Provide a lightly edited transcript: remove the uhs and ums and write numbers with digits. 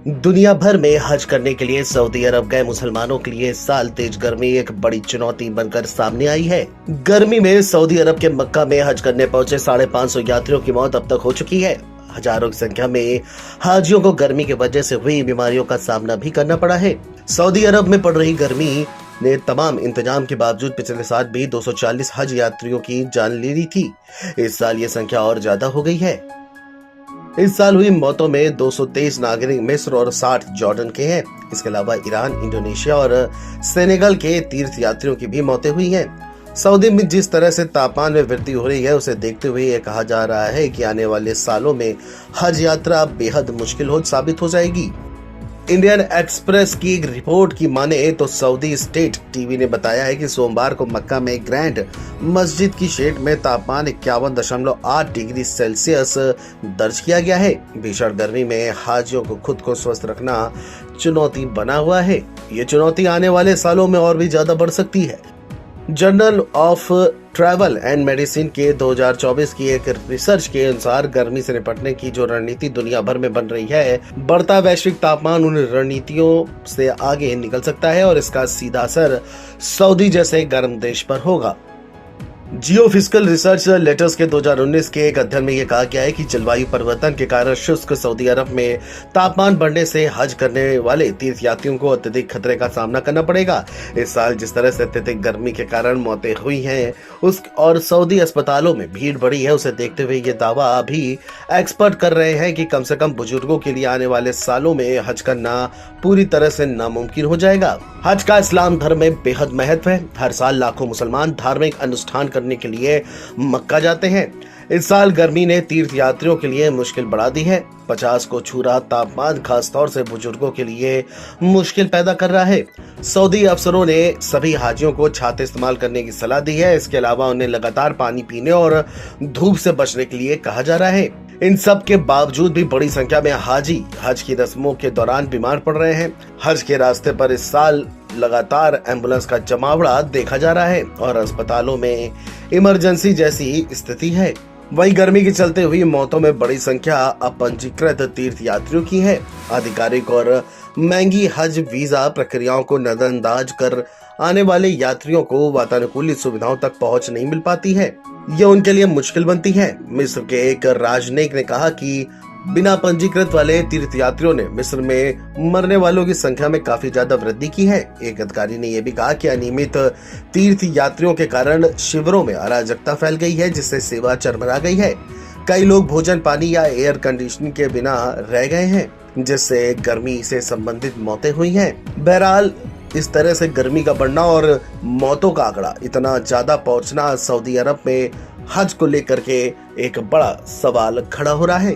दुनिया भर में हज करने के लिए सऊदी अरब गए मुसलमानों के लिए इस साल तेज गर्मी एक बड़ी चुनौती बनकर सामने आई है। गर्मी में सऊदी अरब के मक्का में हज करने पहुंचे 550 यात्रियों की मौत अब तक हो चुकी है। हजारों की संख्या में हाजियों को गर्मी की वजह से हुई बीमारियों का सामना भी करना पड़ा है। सऊदी अरब में पड़ रही गर्मी ने तमाम इंतजाम के बावजूद पिछले साल भी 240 हज यात्रियों की जान ले ली थी। इस साल ये संख्या और ज्यादा हो गई है। इस साल हुई मौतों में 223 नागरिक मिस्र और 60 जॉर्डन के हैं। इसके अलावा ईरान, इंडोनेशिया और सेनेगल के तीर्थ यात्रियों की भी मौतें हुई हैं। सऊदी में जिस तरह से तापमान में वृद्धि हो रही है उसे देखते हुए यह कहा जा रहा है कि आने वाले सालों में हज यात्रा बेहद मुश्किल साबित हो जाएगी। इंडियन एक्सप्रेस की एक रिपोर्ट की माने तो सऊदी स्टेट टीवी ने बताया है कि सोमवार को मक्का में ग्रैंड मस्जिद की शेड में तापमान 51.8 डिग्री सेल्सियस दर्ज किया गया है। भीषण गर्मी में हाजियों को खुद को स्वस्थ रखना चुनौती बना हुआ है। ये चुनौती आने वाले सालों में और भी ज्यादा बढ़ सकती है। Journal of travel and medicine के 2024 की एक रिसर्च के अनुसार गर्मी से निपटने की जो रणनीति दुनिया भर में बन रही है, बढ़ता वैश्विक तापमान उन रणनीतियों से आगे निकल सकता है और इसका सीधा असर सऊदी जैसे गर्म देश पर होगा। जियोफिजिकल रिसर्च लेटर्स के 2019 के एक अध्ययन में यह कहा गया है कि जलवायु परिवर्तन के कारण शुष्क सऊदी अरब में तापमान बढ़ने से हज करने वाले तीर्थ यात्रियों को अत्यधिक खतरे का सामना करना पड़ेगा। इस साल जिस तरह से अत्यधिक गर्मी के कारण मौतें हुई हैं और सऊदी अस्पतालों में भीड़ बढ़ी है, उसे देखते हुए ये दावा अभी एक्सपर्ट कर रहे हैं कि कम से कम बुजुर्गों के लिए आने वाले सालों में हज करना पूरी तरह से नामुमकिन हो जाएगा। हज का इस्लाम धर्म में बेहद महत्व है। हर साल लाखों मुसलमान धार्मिक अनुष्ठान करने के लिए मक्का जाते हैं। इस साल गर्मी ने तीर्थ यात्रियों के लिए मुश्किल बढ़ा दी है। 50 को छू रहा तापमान खास तौर से बुजुर्गों के लिए मुश्किल पैदा कर रहा है। सऊदी अफसरों ने सभी हाजियों को छाते इस्तेमाल करने की सलाह दी है। इसके अलावा उन्हें लगातार पानी पीने और धूप से बचने के लिए कहा जा रहा है। इन सब के बावजूद भी बड़ी संख्या में हाजी हज की रस्मों के दौरान बीमार पड़ रहे हैं। हज के रास्ते पर इस साल लगातार एम्बुलेंस का जमावड़ा देखा जा रहा है और अस्पतालों में इमरजेंसी जैसी स्थिति है। वहीं गर्मी के चलते हुई मौतों में बड़ी संख्या अपंजीकृत तीर्थ यात्रियों की है। आधिकारिक और महंगी हज वीजा प्रक्रियाओं को नजरअंदाज कर आने वाले यात्रियों को वातानुकूलित सुविधाओं तक पहुंच नहीं मिल पाती है। यह उनके लिए मुश्किल बनती है। मिस्र के एक राजनयिक ने कहा कि बिना पंजीकृत वाले तीर्थ यात्रियों ने मिस्र में मरने वालों की संख्या में काफी ज्यादा वृद्धि की है। एक अधिकारी ने यह भी कहा कि अनियमित तीर्थ यात्रियों के कारण शिविरों में अराजकता फैल गई है, जिससे सेवा चरमरा गई है। कई लोग भोजन, पानी या एयर कंडीशनिंग के बिना रह गए हैं, जिससे गर्मी से संबंधित मौतें हुई हैं। बहरहाल इस तरह से गर्मी का बढ़ना और मौतों का आंकड़ा इतना ज्यादा पहुंचना सऊदी अरब में हज को लेकर के एक बड़ा सवाल खड़ा हो रहा है।